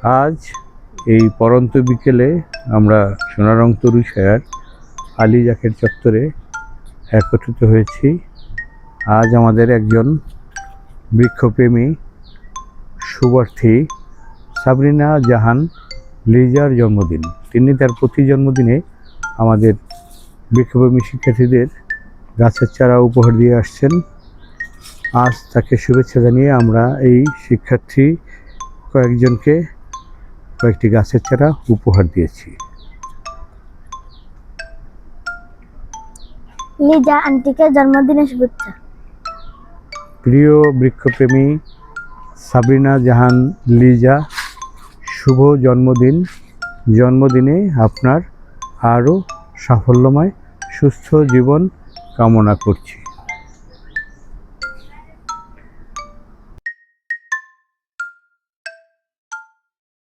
আজ এই পরন্ত বিকেলে আমরা সোনারং তরুশায়ার আলীজাকের চত্বরে একত্রিত হয়েছি। আজ আমাদের একজন বৃক্ষপ্রেমী শুভার্থী সাবরিনা জাহান লিজার জন্মদিন। তিনি তার প্রতি জন্মদিনে আমাদের বৃক্ষপ্রেমী শিক্ষার্থীদের গাছের চারা উপহার দিয়ে আসছেন। আজ তাকে শুভেচ্ছা জানিয়ে আমরা এই শিক্ষার্থী কয়েকজনকে কয়েকটি গাছের চারা উপহার দিয়েছি। লিজা আন্টিকে জন্মদিনের শুভেচ্ছা। প্রিয় বৃক্ষপ্রেমী সাবরিনা জাহান লিজা, শুভ জন্মদিন। জন্মদিনে আপনার আরও সাফল্যময় সুস্থ জীবন কামনা করছি।